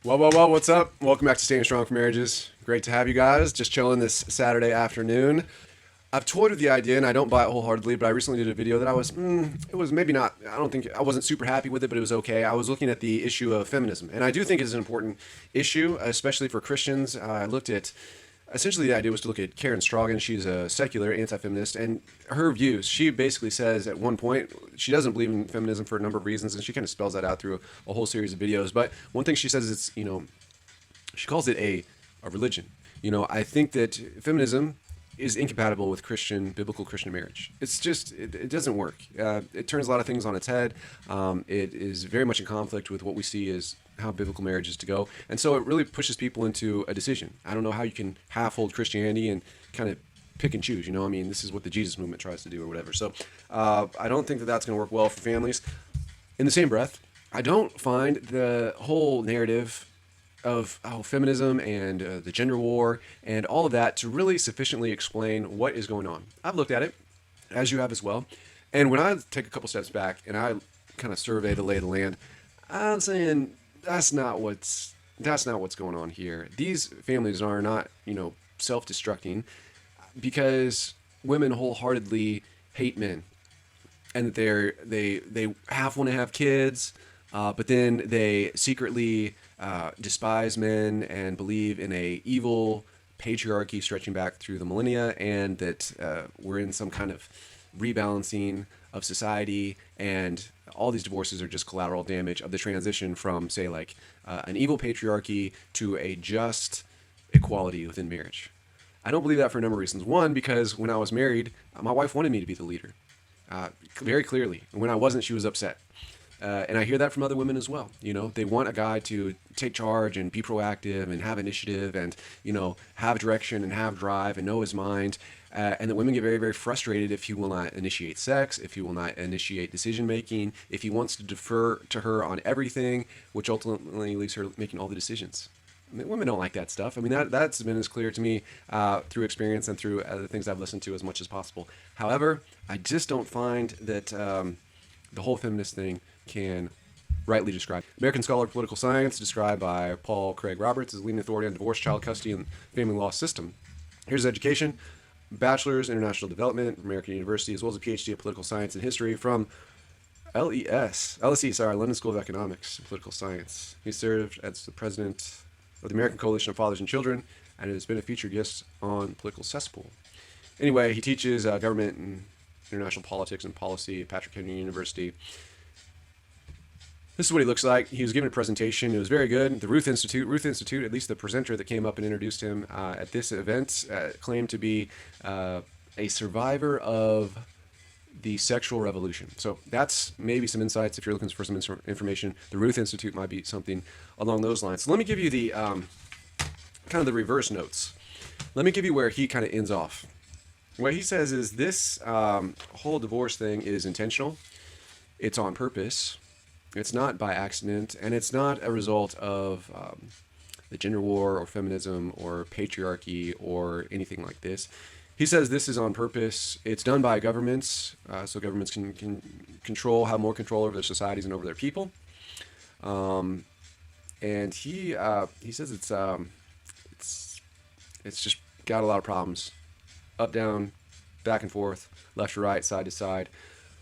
Well, what's up? Welcome back to Staying Strong for Marriages. Great to have you guys. Just chilling this Saturday afternoon. I've toyed with the idea and I don't buy it wholeheartedly, but I recently did a video that it was maybe not, I don't think, I wasn't super happy with it, but it was okay. I was looking at the issue of feminism, and I do think it's an important issue, especially for Christians. I looked at, essentially the idea was to look at Karen Strogan. She's a secular anti-feminist, and her views, she basically says at one point, she doesn't believe in feminism for a number of reasons, and she kind of spells that out through a whole series of videos. But one thing she says is, she calls it a religion. I think that feminism is incompatible with biblical Christian marriage. It's just, it doesn't work. It turns a lot of things on its head. It is very much in conflict with what we see as how biblical marriage is to go. And so it really pushes people into a decision. I don't know how you can half hold Christianity and kind of pick and choose. This is what the Jesus movement tries to do or whatever. So I don't think that that's going to work well for families. In the same breath, I don't find the whole narrative of feminism and the gender war and all of that to really sufficiently explain what is going on. I've looked at it, as you have as well, and when I take a couple steps back and I kind of survey the lay of the land, I'm saying that's not what's going on here. These families are not self-destructing because women wholeheartedly hate men, and that they half want to have kids, but then they secretly despise men and believe in a evil patriarchy stretching back through the millennia, and that we're in some kind of rebalancing of society, and all these divorces are just collateral damage of the transition from, say, like an evil patriarchy to a just equality within marriage. I don't believe that for a number of reasons. One, because when I was married, my wife wanted me to be the leader, very clearly. And when I wasn't, she was upset. And I hear that from other women as well. They want a guy to take charge and be proactive and have initiative and, have direction and have drive and know his mind. And that women get very, very frustrated if he will not initiate sex, if he will not initiate decision making, if he wants to defer to her on everything, which ultimately leaves her making all the decisions. Women don't like that stuff. That's been as clear to me through experience and through the things I've listened to as much as possible. However, I just don't find that the whole feminist thing can rightly describe. American Scholar of Political Science, described by Paul Craig Roberts, as leading authority on divorce, child custody, and family law system. Here's his education: Bachelor's in International Development from American University, as well as a PhD in Political Science and History from LSE, London School of Economics and Political Science. He served as the president of the American Coalition of Fathers and Children, and has been a featured guest on Political Cesspool. Anyway, he teaches government and international politics and policy at Patrick Henry University. This is what he looks like. He was given a presentation. It was very good. The Ruth Institute, at least the presenter that came up and introduced him at this event, claimed to be a survivor of the sexual revolution. So that's maybe some insights if you're looking for some information. The Ruth Institute might be something along those lines. So let me give you the kind of the reverse notes. Let me give you where he kind of ends off. What he says is this whole divorce thing is intentional. It's on purpose. It's not by accident, and it's not a result of the gender war or feminism or patriarchy or anything like this. He says this is on purpose. It's done by governments, so governments can have more control over their societies and over their people. And he says it's just got a lot of problems, up, down, back and forth, left to right, side to side.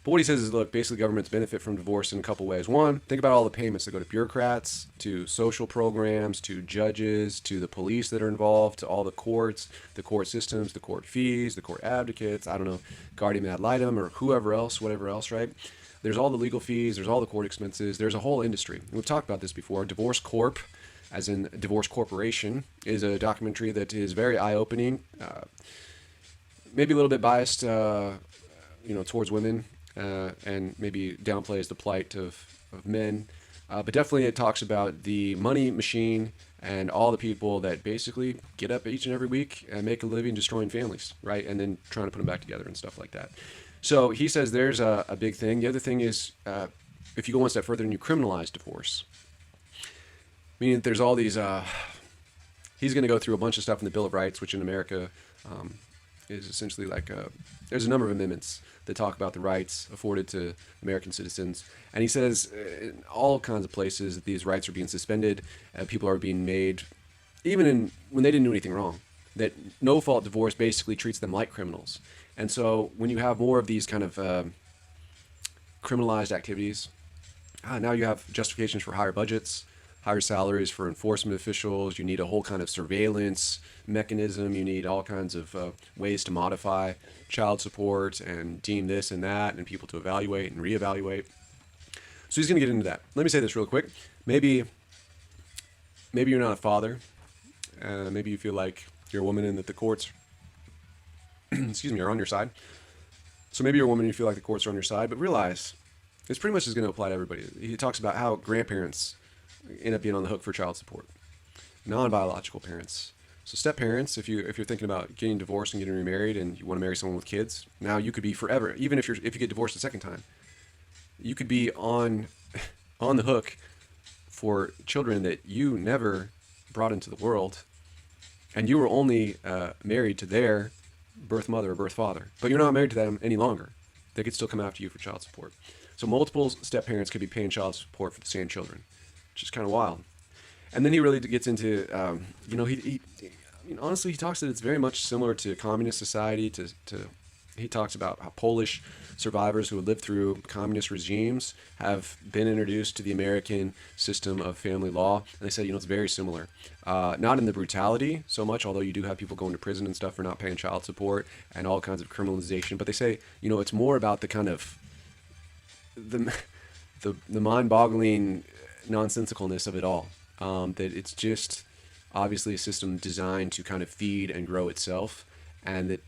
But what he says is, look, basically governments benefit from divorce in a couple ways. One, think about all the payments that go to bureaucrats, to social programs, to judges, to the police that are involved, to all the courts, the court systems, the court fees, the court advocates, guardian ad litem, or whatever else, right? There's all the legal fees, there's all the court expenses, there's a whole industry. And we've talked about this before. Divorce Corp, as in Divorce Corporation, is a documentary that is very eye-opening, maybe a little bit biased, towards women, and maybe downplays the plight of men. But definitely it talks about the money machine and all the people that basically get up each and every week and make a living destroying families, right? And then trying to put them back together and stuff like that. So he says there's a big thing. The other thing is, if you go one step further and you criminalize divorce, meaning that there's all these, he's going to go through a bunch of stuff in the Bill of Rights, which in America, is essentially like there's a number of amendments that talk about the rights afforded to American citizens, and he says in all kinds of places that these rights are being suspended, people are being made, even when they didn't do anything wrong, that no-fault divorce basically treats them like criminals. And so when you have more of these kind of criminalized activities, now you have justifications for higher budgets, higher salaries for enforcement officials. You need a whole kind of surveillance mechanism. You need all kinds of ways to modify child support and deem this and that, and people to evaluate and reevaluate. So he's going to get into that. Let me say this real quick. Maybe you're not a father. Maybe you feel like you're a woman and that the courts, excuse me, are on your side. So maybe you're a woman and you feel like the courts are on your side, but realize it's pretty much just going to apply to everybody. He talks about how grandparents end up being on the hook for child support, non-biological parents. So step parents, if you're thinking about getting divorced and getting remarried and you want to marry someone with kids, now you could be forever. Even if you get divorced a second time, you could be on the hook for children that you never brought into the world, and you were only married to their birth mother or birth father, but you're not married to them any longer. They could still come after you for child support. So multiple step parents could be paying child support for the same children, which is kind of wild. And then he really gets into, honestly, he talks that it's very much similar to communist society. He talks about how Polish survivors who have lived through communist regimes have been introduced to the American system of family law. And they said, it's very similar. Not in the brutality so much, although you do have people going to prison and stuff for not paying child support and all kinds of criminalization. But they say, it's more about the kind of the mind-boggling nonsensicalness of it all. That it's just obviously a system designed to kind of feed and grow itself, and that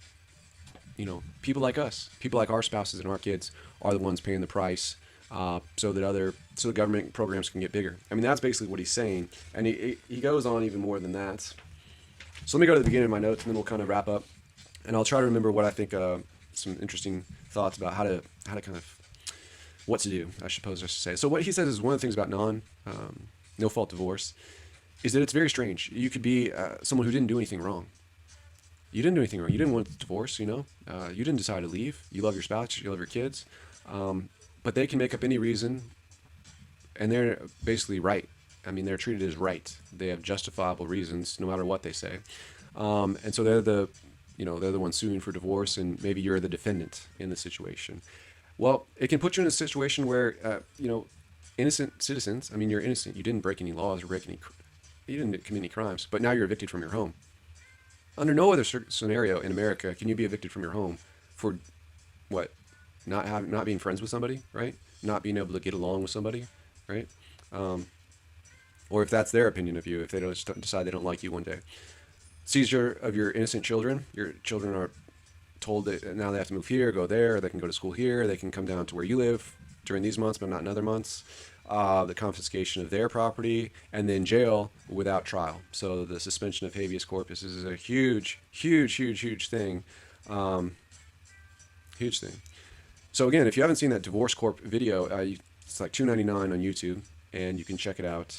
people like us, people like our spouses and our kids, are the ones paying the price, so the government programs can get bigger. I mean, that's basically what he's saying, and he goes on even more than that. So let me go to the beginning of my notes, and then we'll kind of wrap up, and I'll try to remember what I think some interesting thoughts about how to kind of what to do, I suppose I should say. So what he says is one of the things about no-fault divorce is that it's very strange. You could be someone who didn't do anything wrong. You didn't do anything wrong. You didn't want a divorce, you didn't decide to leave. You love your spouse, you love your kids. But they can make up any reason, and they're basically right. I mean, they're treated as right. They have justifiable reasons, no matter what they say. And so they're the ones suing for divorce, and maybe you're the defendant in the situation. Well, it can put you in a situation where, innocent citizens, I mean, you're innocent. You didn't break any laws or you didn't commit any crimes, but now you're evicted from your home. Under no other scenario in America can you be evicted from your home for what? Not being friends with somebody, right? Not being able to get along with somebody, right? Or if that's their opinion of you, if they don't decide they don't like you one day. Seizure of your innocent children. Your children are told that now they have to move here, go there, they can go to school here, they can come down to where you live during these months, but not in other months. The confiscation of their property, and then jail without trial. So the suspension of habeas corpus is a huge thing. Huge thing. So again, if you haven't seen that Divorce Corp video, it's like $2.99 on YouTube, and you can check it out.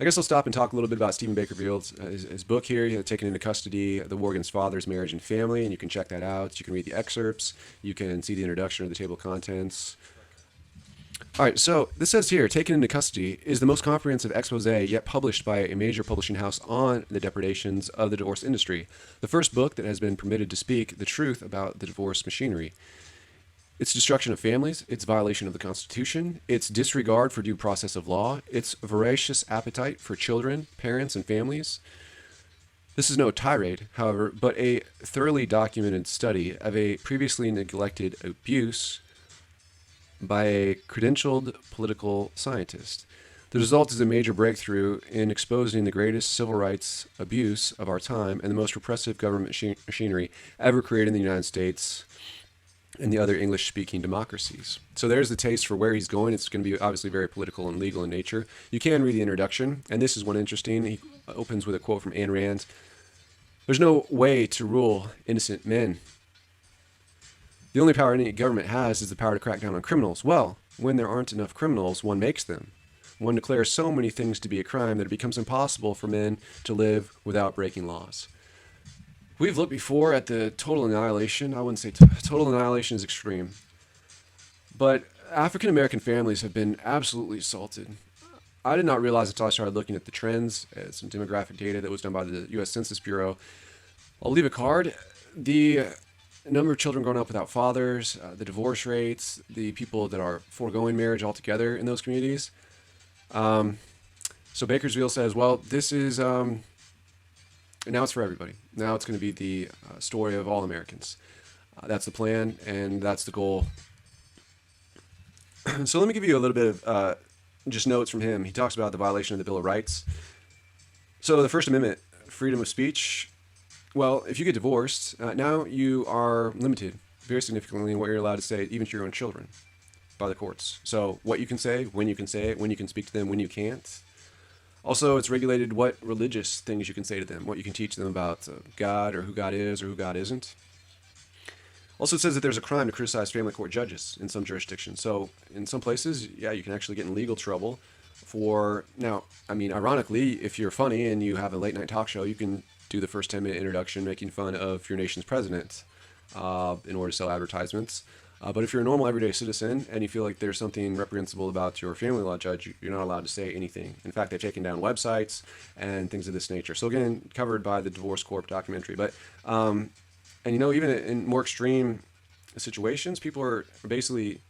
I guess I'll stop and talk a little bit about Stephen Baskerville's his book here, Taken into Custody, The War Against Fathers, Marriage, and Family, and you can check that out. You can read the excerpts. You can see the introduction of the table of contents. All right, so this says here, Taken into Custody is the most comprehensive expose yet published by a major publishing house on the depredations of the divorce industry. The first book that has been permitted to speak the truth about the divorce machinery. Its destruction of families, its violation of the Constitution, its disregard for due process of law, its voracious appetite for children, parents, and families. This is no tirade, however, but a thoroughly documented study of a previously neglected abuse by a credentialed political scientist. The result is a major breakthrough in exposing the greatest civil rights abuse of our time and the most repressive government machinery ever created in the United States and the other English-speaking democracies. So there's the taste for where he's going. It's going to be obviously very political and legal in nature. You can read the introduction, and this is one interesting. He opens with a quote from Ayn Rand. There's no way to rule innocent men. The only power any government has is the power to crack down on criminals. Well, when there aren't enough criminals, one makes them. One declares so many things to be a crime that it becomes impossible for men to live without breaking laws. We've looked before at the total annihilation. I wouldn't say total annihilation is extreme, but African American families have been absolutely assaulted. I did not realize until I started looking at the trends, some demographic data that was done by the U.S. Census Bureau. I'll leave a card. The number of children growing up without fathers, the divorce rates, the people that are foregoing marriage altogether in those communities. So Bakersfield says, well, this is, now it's for everybody. Now it's going to be the story of all Americans. That's the plan, and that's the goal. So let me give you a little bit of just notes from him. He talks about the violation of the Bill of Rights. So the First Amendment, freedom of speech. Well, if you get divorced, now you are limited very significantly in what you're allowed to say, even to your own children, by the courts. So what you can say, when you can say it, when you can speak to them, when you can't. Also, it's regulated what religious things you can say to them, what you can teach them about God or who God is or who God isn't. Also, it says that there's a crime to criticize family court judges in some jurisdictions. So in some places, yeah, you can actually get in legal trouble for, now, I mean, ironically, if you're funny and you have a late night talk show, you can do the first 10-minute introduction making fun of your nation's president in order to sell advertisements. But if you're a normal everyday citizen and you feel like there's something reprehensible about your family law judge, you're not allowed to say anything. In fact, they've taken down websites and things of this nature. So again, covered by the Divorce Corp documentary. But and you know, even in more extreme situations, people are basically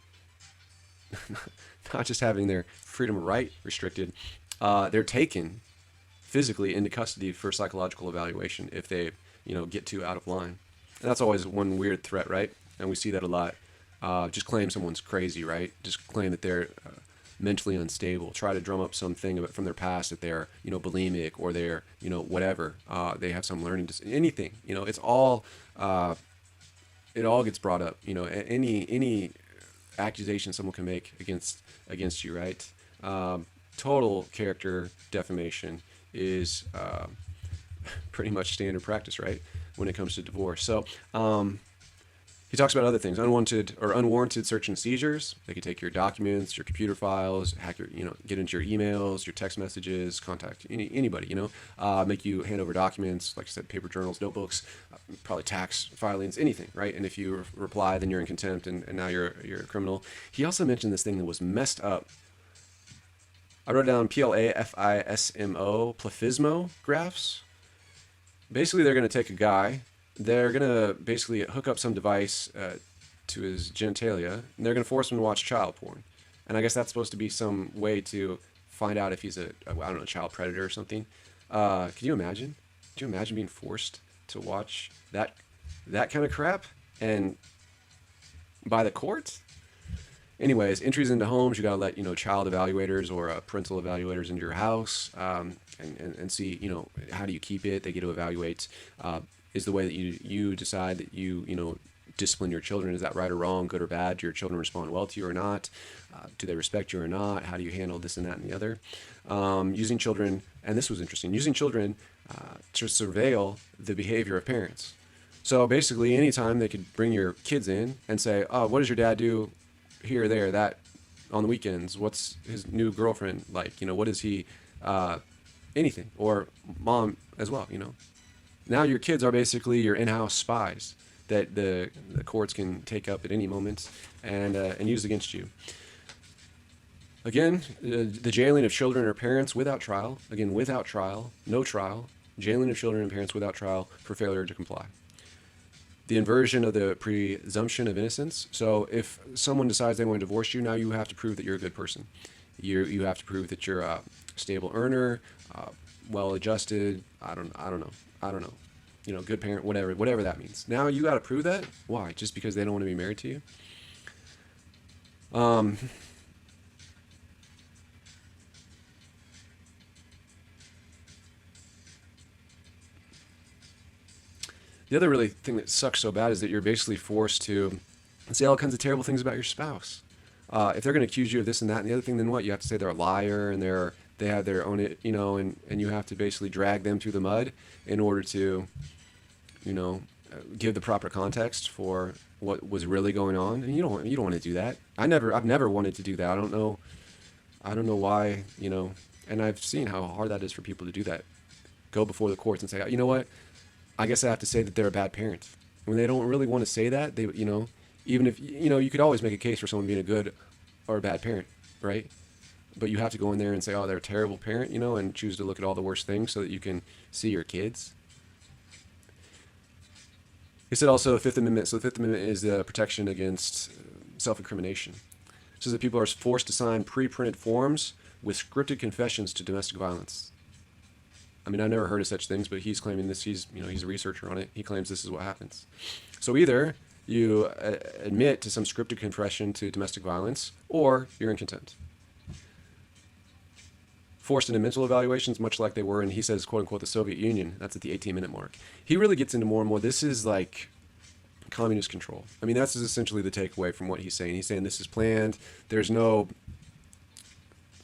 not just having their freedom of right restricted, they're taken physically into custody for psychological evaluation if they, you know, get too out of line. And that's always one weird threat, right? And we see that a lot. Just claim someone's crazy, right? Just claim that they're mentally unstable. Try to drum up something from their past that they're, you know, bulimic or they're, you know, whatever. They have some learning anything. You know, it's all. It all gets brought up. You know, any accusation someone can make against you, right? Total character defamation is pretty much standard practice, right, when it comes to divorce. So he talks about other things, unwanted or unwarranted search and seizures. They can take your documents, your computer files, hack your, you know, get into your emails, your text messages, contact anybody, you know, make you hand over documents, like I said, paper journals, notebooks, probably tax filings, anything, right? And if you reply, then you're in contempt, and now you're a criminal. He also mentioned this thing that was messed up. I wrote down PLAFISMO, plafismo graphs. Basically, they're going to take a guy. They're going to basically hook up some device to his genitalia, and they're going to force him to watch child porn. And I guess that's supposed to be some way to find out if he's I don't know, child predator or something. Can you imagine? Could you imagine being forced to watch that kind of crap and by the courts? Anyways, entries into homes, you got to let, you know, child evaluators or parental evaluators into your house and see, you know, how do you keep it? They get to evaluate. Is the way that you decide that you know, discipline your children, is that right or wrong, good or bad? Do your children respond well to you or not? Do they respect you or not? How do you handle this and that and the other? Using children, and this was interesting, using children to surveil the behavior of parents. So basically, anytime they could bring your kids in and say, oh, what does your dad do here, there, that on the weekends? What's his new girlfriend like? You know, what is he, anything, or mom as well, you know. Now your kids are basically your in-house spies that the courts can take up at any moment and use against you. Again, the jailing of children or parents without trial. Again, without trial, no trial. Jailing of children and parents without trial for failure to comply. The inversion of the presumption of innocence. So if someone decides they want to divorce you, now you have to prove that you're a good person. You have to prove that you're a stable earner, well-adjusted. I don't know. You know, good parent, whatever that means. Now you got to prove that. Why? Just because they don't want to be married to you? The other really thing that sucks so bad is that you're basically forced to say all kinds of terrible things about your spouse. If they're going to accuse you of this and that and the other thing, then what? You have to say they're a liar and they have their own, you know, and you have to basically drag them through the mud in order to, you know, give the proper context for what was really going on. And you don't want to do that. I've never wanted to do that. I don't know why, you know, and I've seen how hard that is for people to do that. Go before the courts and say, you know what? I guess I have to say that they're a bad parent. When they don't really want to say that, they, even if, you could always make a case for someone being a good or a bad parent, right? But you have to go in there and say, oh, they're a terrible parent, and choose to look at all the worst things so that you can see your kids. He said also the Fifth Amendment. So the Fifth Amendment is the protection against self-incrimination. It says that people are forced to sign pre-printed forms with scripted confessions to domestic violence. I mean, I've never heard of such things, but he's claiming this. He's a researcher on it. He claims this is what happens. So either you admit to some scripted confession to domestic violence, or you're in contempt. Forced into mental evaluations, much like they were in, he says, quote unquote, the Soviet Union. That's at the 18-minute mark. He really gets into more and more. This is like communist control. I mean, that's essentially the takeaway from what he's saying. He's saying this is planned. There's no,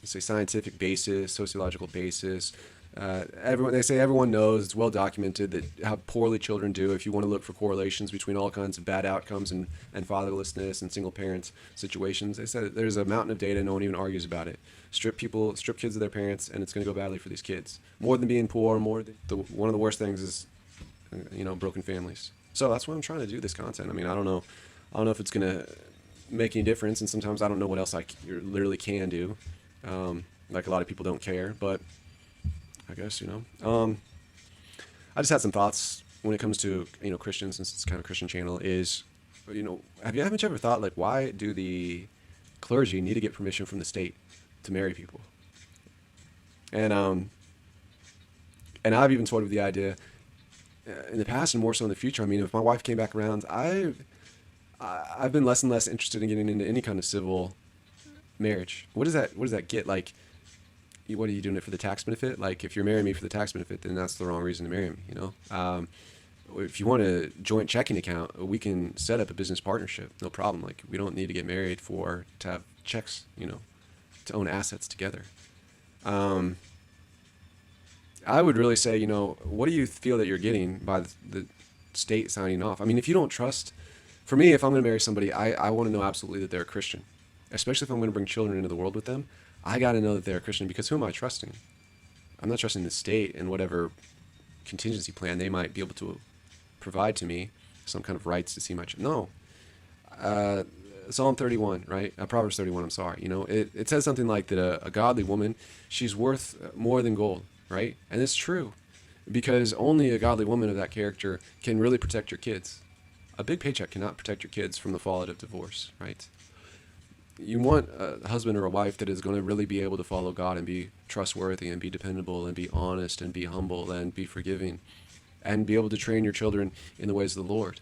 let's say, scientific basis, sociological basis. Everyone knows, it's well documented, that how poorly children do. If you want to look for correlations between all kinds of bad outcomes and fatherlessness and single parent situations, they said there's a mountain of data. No one even argues about it. Strip kids of their parents, and it's going to go badly for these kids. More than being poor, one of the worst things is, broken families. So that's why I'm trying to do this content. I mean, I don't know if it's going to make any difference, and sometimes I don't know what else I literally can do. Like a lot of people don't care, but I guess, I just had some thoughts when it comes to, Christians, since it's kind of a Christian channel, is, haven't you ever thought, like, why do the clergy need to get permission from the state to marry people? And I've even toyed with the idea in the past and more so in the future. I mean, if my wife came back around, I've been less and less interested in getting into any kind of civil marriage. What does that get? Like, what are you doing it for the tax benefit? Like, if you're marrying me for the tax benefit, then that's the wrong reason to marry me, If you want a joint checking account, we can set up a business partnership, no problem. Like, we don't need to get married to have checks, to own assets together. I would really say, what do you feel that you're getting by the state signing off? I mean, if you don't trust, for me, if I'm going to marry somebody, I want to know absolutely that they're a Christian, especially if I'm going to bring children into the world with them. I got to know that they're a Christian, because who am I trusting? I'm not trusting the state and whatever contingency plan they might be able to provide to me, some kind of rights to see my child. No. Psalm 31, right? Proverbs 31, I'm sorry. It says something like that a godly woman, she's worth more than gold, right? And it's true, because only a godly woman of that character can really protect your kids. A big paycheck cannot protect your kids from the fallout of divorce, right? You want a husband or a wife that is going to really be able to follow God and be trustworthy and be dependable and be honest and be humble and be forgiving and be able to train your children in the ways of the Lord.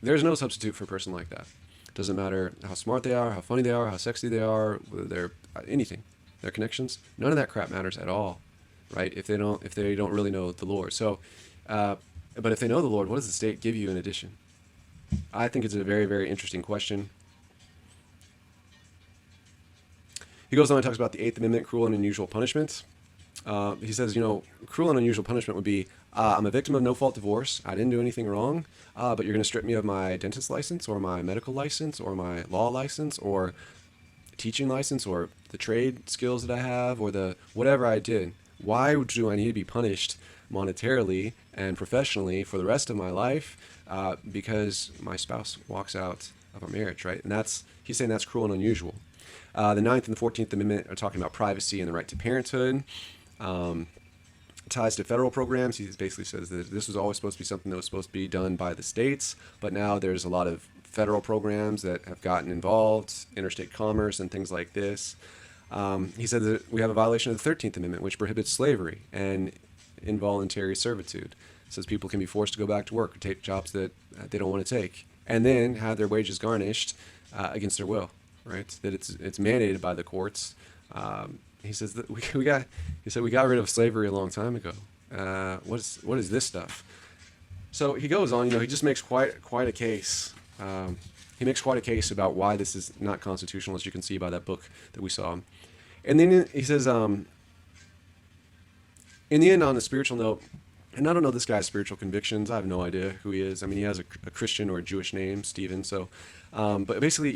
There's no substitute for a person like that. It doesn't matter how smart they are, how funny they are, how sexy they are, whether they're anything, their connections. None of that crap matters at all, right? If they don't really know the Lord. So, but if they know the Lord, what does the state give you in addition? I think it's a very, very interesting question. He goes on and talks about the Eighth Amendment, cruel and unusual punishment. He says, cruel and unusual punishment would be, I'm a victim of no-fault divorce. I didn't do anything wrong, but you're going to strip me of my dentist license or my medical license or my law license or teaching license or the trade skills that I have or the whatever I did. Why do I need to be punished monetarily and professionally for the rest of my life because my spouse walks out of our marriage, right? And he's saying that's cruel and unusual. The Ninth and the 14th Amendment are talking about privacy and the right to parenthood. Ties to federal programs. He basically says that this was always supposed to be something that was supposed to be done by the states, but now there's a lot of federal programs that have gotten involved, interstate commerce and things like this. He said that we have a violation of the 13th Amendment, which prohibits slavery and involuntary servitude. It says people can be forced to go back to work or take jobs that they don't want to take, and then have their wages garnished against their will. Right, that it's mandated by the courts. He says that we got rid of slavery a long time ago. What is this stuff? So he goes on. He just makes quite a case. He makes quite a case about why this is not constitutional, as you can see by that book that we saw. And then he says, in the end, on a spiritual note, and I don't know this guy's spiritual convictions. I have no idea who he is. I mean, he has a Christian or a Jewish name, Stephen. So, but basically,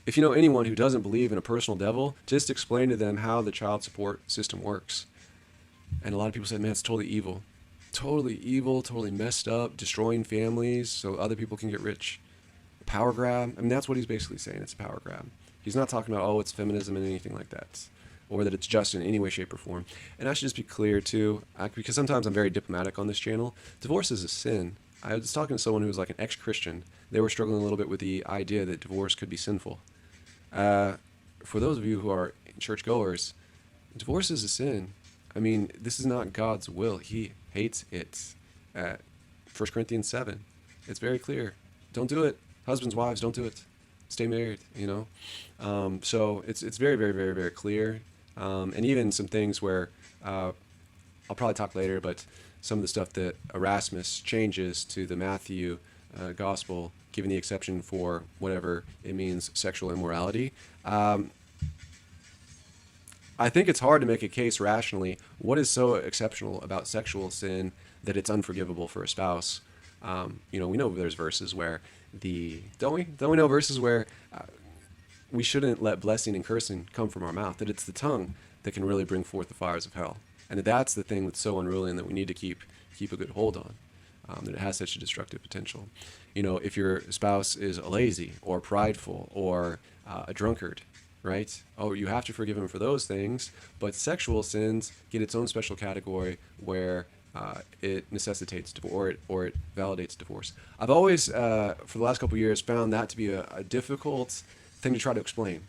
if you know anyone who doesn't believe in a personal devil, just explain to them how the child support system works. And a lot of people say, man, it's totally evil. totally evil, totally messed up, destroying families so other people can get rich. Power grab. I mean, that's what he's basically saying. It's a power grab. He's not talking about, oh, it's feminism and anything like that, or that it's just in any way, shape, or form. And I should just be clear, too, because sometimes I'm very diplomatic on this channel. Divorce is a sin. I was talking to someone who was like an ex-Christian. They were struggling a little bit with the idea that divorce could be sinful. For those of you who are churchgoers, divorce is a sin. I mean, this is not God's will. He hates it. 1 Corinthians 7. It's very clear. Don't do it. Husbands, wives, don't do it. Stay married, you know. So it's very, very, very, very clear. And even some things where I'll probably talk later, but some of the stuff that Erasmus changes to the Matthew gospel, given the exception for whatever it means, sexual immorality. I think it's hard to make a case rationally. What is so exceptional about sexual sin that it's unforgivable for a spouse? You know, we know there's verses where don't we know verses where we shouldn't let blessing and cursing come from our mouth, that it's the tongue that can really bring forth the fires of hell. And that's the thing that's so unruly and that we need to keep a good hold on, that it has such a destructive potential. You know, if your spouse is a lazy or prideful or a drunkard, right? Oh, you have to forgive him for those things, but sexual sins get its own special category where it necessitates divorce or it validates divorce. I've always, for the last couple of years, found that to be a difficult thing to try to explain.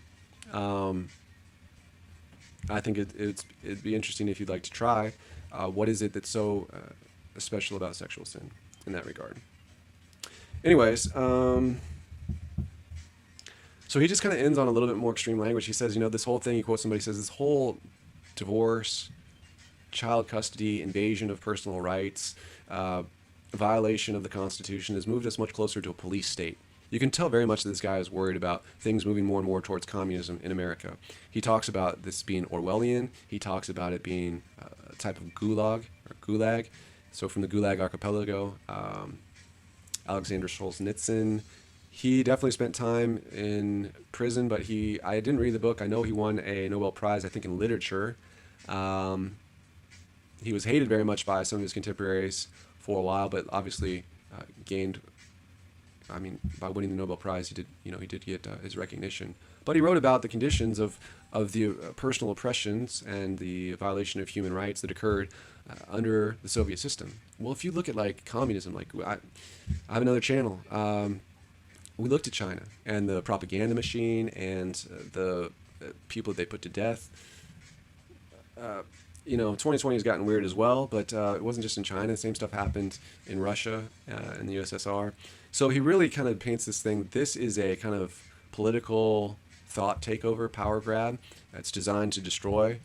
I think it'd be interesting if you'd like to try. What is it that's so special about sexual sin in that regard? Anyways, so he just kind of ends on a little bit more extreme language. He says, you know, this whole thing, he quotes somebody, says, this whole divorce, child custody, invasion of personal rights, violation of the Constitution has moved us much closer to a police state. You can tell very much that this guy is worried about things moving more and more towards communism in America. He talks about this being Orwellian. He talks about it being a type of gulag. So from the Gulag Archipelago, Alexander Solzhenitsyn. He definitely spent time in prison, but I didn't read the book. I know he won a Nobel Prize, I think, in literature. He was hated very much by some of his contemporaries for a while, but obviously gained, by winning the Nobel Prize, he did get his recognition. But he wrote about the conditions of the personal oppressions and the violation of human rights that occurred under the Soviet system. Well, if you look at like communism, like I have another channel. We looked at China and the propaganda machine and the people that they put to death. 2020 has gotten weird as well, but it wasn't just in China. The same stuff happened in Russia and the USSR. So he really kind of paints this thing. This is a kind of political thought takeover, power grab that's designed to destroy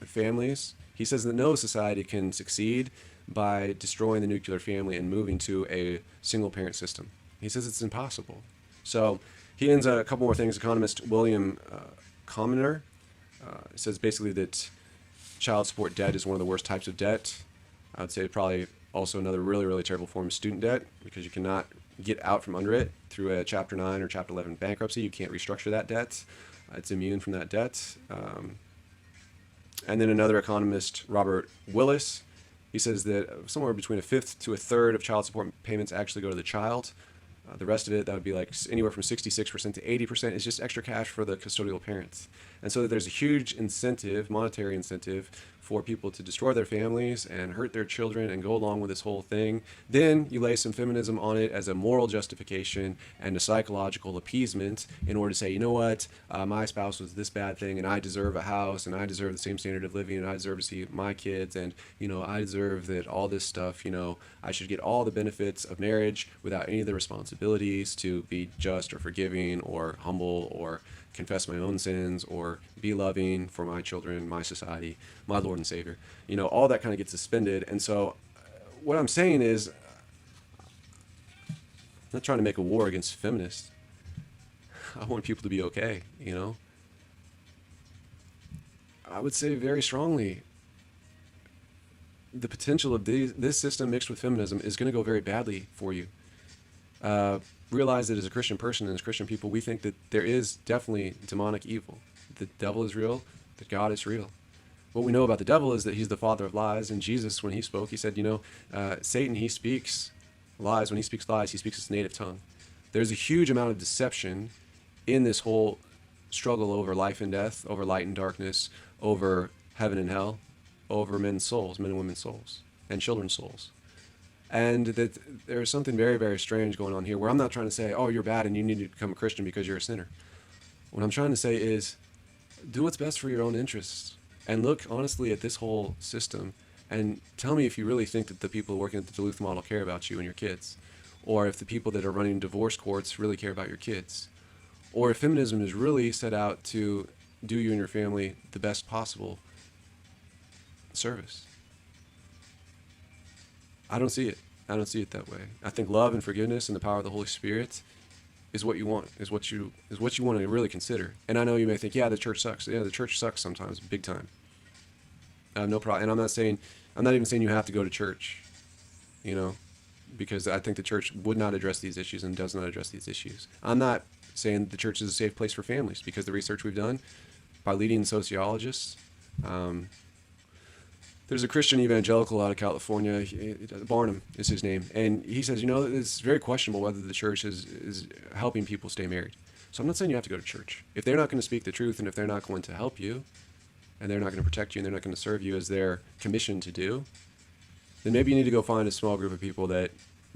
families. He says that no society can succeed by destroying the nuclear family and moving to a single-parent system. He says it's impossible. So he ends a couple more things. Economist William Commoner says basically that child support debt is one of the worst types of debt. I would say probably also another really, really terrible form of student debt because you cannot get out from under it through a Chapter 9 or Chapter 11 bankruptcy. You can't restructure that debt. It's immune from that debt. And then another economist, Robert Willis, he says that somewhere between a fifth to a third of child support payments actually go to the child. The rest of it, that would be like anywhere from 66% to 80% is just extra cash for the custodial parents. And so there's a huge incentive, monetary incentive, for people to destroy their families and hurt their children and go along with this whole thing. Then you lay some feminism on it as a moral justification and a psychological appeasement in order to say, you know what, my spouse was this bad thing and I deserve a house and I deserve the same standard of living and I deserve to see my kids and, I deserve that all this stuff, I should get all the benefits of marriage without any of the responsibilities to be just or forgiving or humble or confess my own sins or be loving for my children, my society, my Lord and Savior. All that kind of gets suspended. And so what I'm saying is, I'm not trying to make a war against feminists. I want people to be okay, I would say very strongly, the potential of this system mixed with feminism is going to go very badly for you. Realize that as a Christian person and as Christian people, we think that there is definitely demonic evil. The devil is real, that God is real. What we know about the devil is that he's the father of lies. And Jesus, when he spoke, he said, Satan, he speaks lies. When he speaks lies, he speaks his native tongue. There's a huge amount of deception in this whole struggle over life and death, over light and darkness, over heaven and hell, over men's souls, men and women's souls, and children's souls. And that there's something very, very strange going on here, where I'm not trying to say, oh, you're bad and you need to become a Christian because you're a sinner. What I'm trying to say is, do what's best for your own interests. And look honestly at this whole system and tell me if you really think that the people working at the Duluth model care about you and your kids. Or if the people that are running divorce courts really care about your kids. Or if feminism is really set out to do you and your family the best possible service. I don't see it. I don't see it that way. I think love and forgiveness and the power of the Holy Spirit is what you want, is what you want to really consider. And I know you may think, yeah, the church sucks. Yeah, the church sucks sometimes, big time. No problem. And I'm not even saying you have to go to church, because I think the church would not address these issues and does not address these issues. I'm not saying that the church is a safe place for families, because the research we've done by leading sociologists, there's a Christian evangelical out of California, Barnum is his name, and he says, it's very questionable whether the church is helping people stay married. So I'm not saying you have to go to church. If they're not going to speak the truth, and if they're not going to help you, and they're not going to protect you, and they're not going to serve you as they're commissioned to do, then maybe you need to go find a small group of people that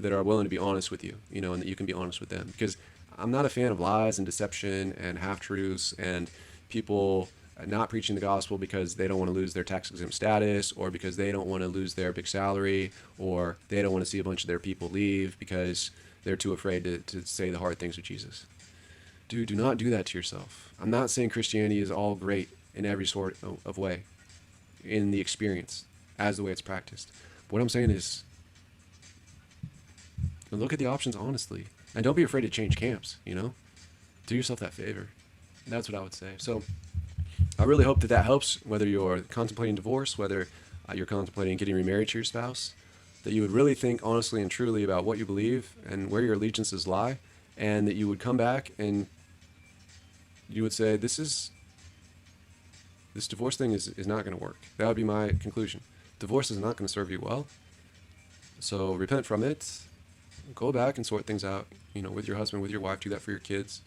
are willing to be honest with you, and that you can be honest with them. Because I'm not a fan of lies and deception and half-truths and people not preaching the gospel because they don't want to lose their tax-exempt status, or because they don't want to lose their big salary, or they don't want to see a bunch of their people leave because they're too afraid to say the hard things of Jesus. Dude, do not do that to yourself. I'm not saying Christianity is all great in every sort of way, in the experience, as the way it's practiced. But what I'm saying is, look at the options honestly, and don't be afraid to change camps, Do yourself that favor. That's what I would say. So I really hope that helps, whether you're contemplating divorce, whether you're contemplating getting remarried to your spouse, that you would really think honestly and truly about what you believe and where your allegiances lie, and that you would come back and you would say, this divorce thing is not going to work. That would be my conclusion. Divorce is not going to serve you well. So repent from it. Go back and sort things out, with your husband, with your wife. Do that for your kids.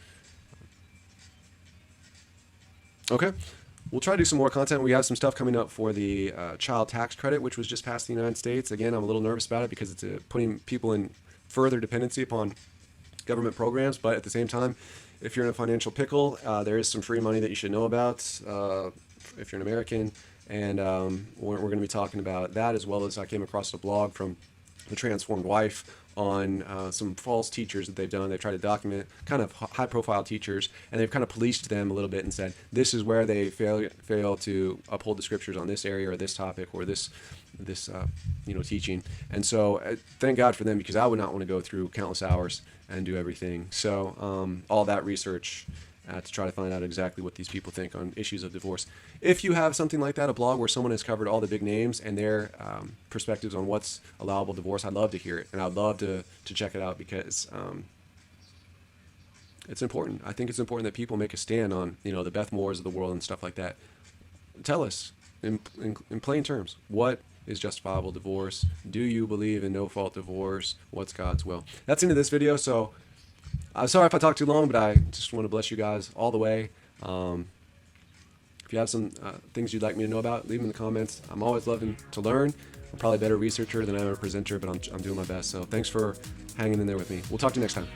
Okay. We'll try to do some more content. We have some stuff coming up for the child tax credit, which was just passed in the United States. Again, I'm a little nervous about it because it's putting people in further dependency upon government programs. But at the same time, if you're in a financial pickle, there is some free money that you should know about if you're an American. And we're going to be talking about that, as well as I came across a blog from the Transformed Wife on some false teachers that they've done. They've tried to document kind of high-profile teachers, and they've kind of policed them a little bit and said, this is where they fail to uphold the scriptures on this area or this topic or this teaching. And so thank God for them, because I would not want to go through countless hours and do everything. So all that research to try to find out exactly what these people think on issues of divorce. If you have something like that, a blog where someone has covered all the big names and their perspectives on what's allowable divorce, I'd love to hear it, and I'd love to check it out, because it's important. I think it's important that people make a stand on the Beth Moores of the world and stuff like that. Tell us in plain terms, what is justifiable divorce? Do you believe in no-fault divorce? What's God's will? That's the end of this video. So I'm sorry if I talk too long, but I just want to bless you guys all the way. If you have some things you'd like me to know about, leave them in the comments. I'm always loving to learn. I'm probably a better researcher than I am a presenter, but I'm doing my best. So thanks for hanging in there with me. We'll talk to you next time.